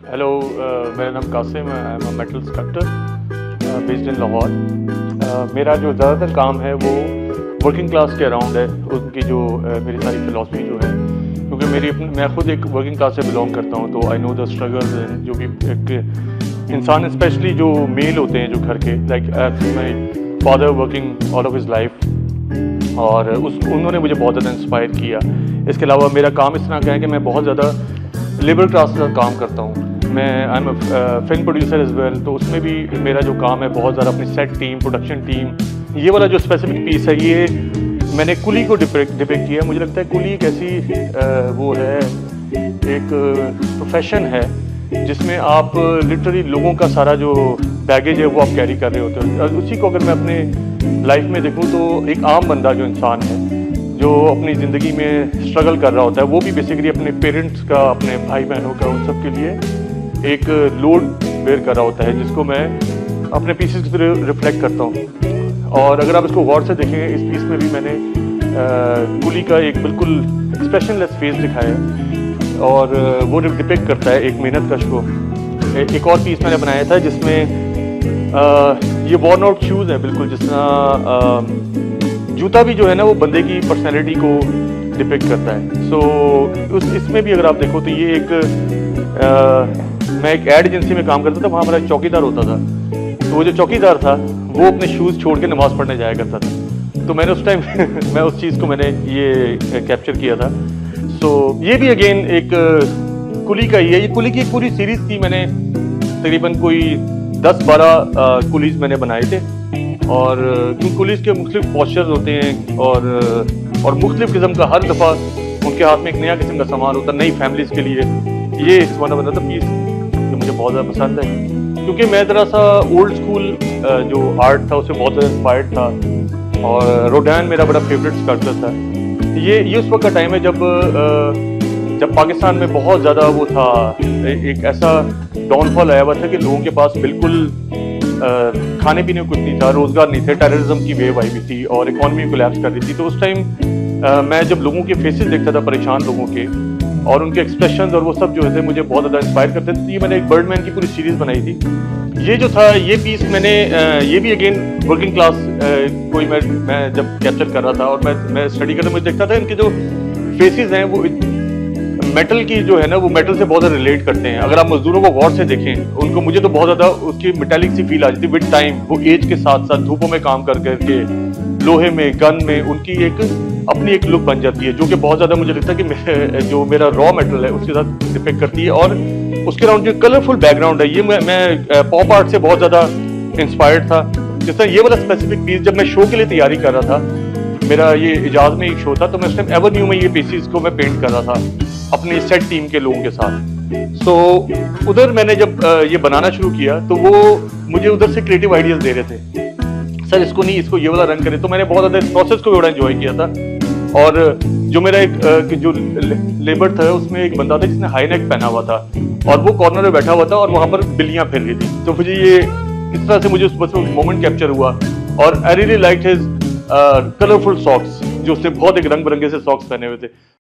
Hello, मेरा नाम कासिम है। I am a metal sculptor based in Lahore. मेरा जो ज़्यादातर काम है वो वर्किंग क्लास के अराउंड है। उनकी जो मेरी सारी फ़िलासफ़ी जो है, क्योंकि मैं खुद एक वर्किंग क्लास से बिलोंग करता हूँ, तो आई नो द स्ट्रगल्स जो भी एक इंसान, स्पेशली जो मेल होते हैं जो घर के, like my father working all of his life, और उन्होंने मुझे बहुत ज़्यादा इंस्पायर किया। इसके अलावा मेरा काम इस तरह का है कि मैं बहुत ज़्यादा लेबर क्लास के साथ काम करता हूँ। मैं I am film producer as well, तो उसमें भी मेरा जो काम है बहुत ज़्यादा अपनी सेट टीम, प्रोडक्शन टीम। ये वाला जो स्पेसिफिक पीस है, ये मैंने कुली को डिपिक्ट किया। मुझे लगता है कुली एक ऐसी वो है, एक प्रोफेशन है जिसमें आप लिटरली लोगों का सारा जो बैगेज है वो आप कैरी कर रहे होते हो। और उसी को अगर मैं अपने लाइफ में देखूँ तो एक आम बंदा जो इंसान है, जो अपनी ज़िंदगी में स्ट्रगल कर रहा होता है, वो भी बेसिकली अपने पेरेंट्स का, अपने भाई बहनों का, उन सब के लिए एक लोड बेयर कर रहा होता है, जिसको मैं अपने पीसेस की तरह रिफ्लेक्ट करता हूँ। और अगर आप इसको गौर से देखें, इस पीस में भी मैंने कुली का एक बिल्कुल एक्सप्रेशनलेस फेस दिखाया है, और वो डिपिक्ट करता है एक मेहनत कश को। एक और पीस मैंने बनाया था जिसमें ये वॉर्न आउट शूज़ हैं, बिल्कुल जिस तरह जूता भी जो है ना, वो बंदे की पर्सनैलिटी को डिपिक्ट करता है। सो इसमें भी अगर आप देखो तो ये एक मैं एक एड एजेंसी में काम करता था, वहाँ हमारा एक चौकीदार होता था। तो वो जो चौकीदार था वो अपने शूज़ छोड़ के नमाज़ पढ़ने जाया करता था। तो मैंने उस टाइम मैं उस चीज़ को मैंने ये कैप्चर किया था। सो ये भी अगेन एक कुली का ही है। ये कुली की एक पूरी सीरीज़ थी, मैंने तकरीबन कोई 10-12 कुलीज़ मैंने बनाए थे। और कुलीज़ के मुख्तलिफ पॉस्चर्स होते हैं, और मुख्तलिफ किस्म का हर दफ़ा उनके हाथ में एक नया किस्म का सामान होता है, नई फैमिलीज़ के लिए। ये वन ऑफ द पीस जो मुझे बहुत ज़्यादा पसंद है, क्योंकि मैं ज़रा सा ओल्ड स्कूल जो आर्ट था उससे बहुत ज़्यादा इंस्पायर्ड था, और रोडैन मेरा बड़ा फेवरेट स्कल्पचर था। ये उस वक्त का टाइम है जब पाकिस्तान में बहुत ज़्यादा वो था, एक ऐसा डाउनफॉल आया हुआ था कि लोगों के पास बिल्कुल खाने पीने को कुछ नहीं था, रोज़गार नहीं थे, टेररिज्म की वेव आई हुई थी और इकॉनमी कोलैप्स कर रही थी। तो उस टाइम मैं जब लोगों के फेसेस देखता था, परेशान लोगों के, और उनके एक्सप्रेशंस और वो सब जो थे मुझे बहुत ज़्यादा इंस्पायर करते थे। तो ये मैंने एक बर्डमैन की पूरी सीरीज़ बनाई थी। ये जो था, ये पीस मैंने ये भी अगेन वर्किंग क्लास कोई मैं जब कैप्चर कर रहा था, और मैं स्टडी करते मुझे देखता था इनके जो फेसेस हैं वो मेटल की जो है ना, वो मेटल से बहुत ज़्यादा रिलेट करते हैं। अगर आप मजदूरों को गौर से देखें, उनको मुझे तो बहुत ज़्यादा उसकी मेटालिक सी फील आ जाती है विद टाइम। वो एज के साथ साथ धूपों में काम कर करके, लोहे में, गन में, उनकी एक अपनी एक लुक बन जाती है, जो कि बहुत ज़्यादा मुझे लगता है कि जो मेरा रॉ मेटल है उसके साथ डिपेक्ट करती है। और उसके अराउंड जो कलरफुल बैकग्राउंड है, ये मैं पॉप आर्ट से बहुत ज़्यादा इंस्पायर्ड था। जिस तरह ये वाला स्पेसिफिक पीस जब मैं शो के लिए तैयारी कर रहा था, मेरा ये इजाज़ में एक शो था, तो मैं उस टाइम एवेन्यू में ये पीसीज को मैं पेंट कर रहा था अपनी सेट टीम के लोगों के साथ। सो उधर मैंने जब ये बनाना शुरू किया, तो वो मुझे उधर से क्रिएटिव आइडियाज़ दे रहे थे, सर इसको नहीं, इसको ये वाला रंग करें। तो मैंने बहुत ज़्यादा इस प्रोसेस को बड़ा एंजॉय किया था। और जो मेरा एक जो लेबर था, उसमें एक बंदा था जिसने हाई नेक पहना हुआ था, और वो कॉर्नर में बैठा हुआ था, और वहाँ पर बिल्लियाँ फिर रही थी। तो मुझे ये इस तरह से मुझे उस मोमेंट कैप्चर हुआ। और I really liked his colourful socks, जो उसने बहुत एक रंग बिरंगे से सॉक्स पहने हुए थे।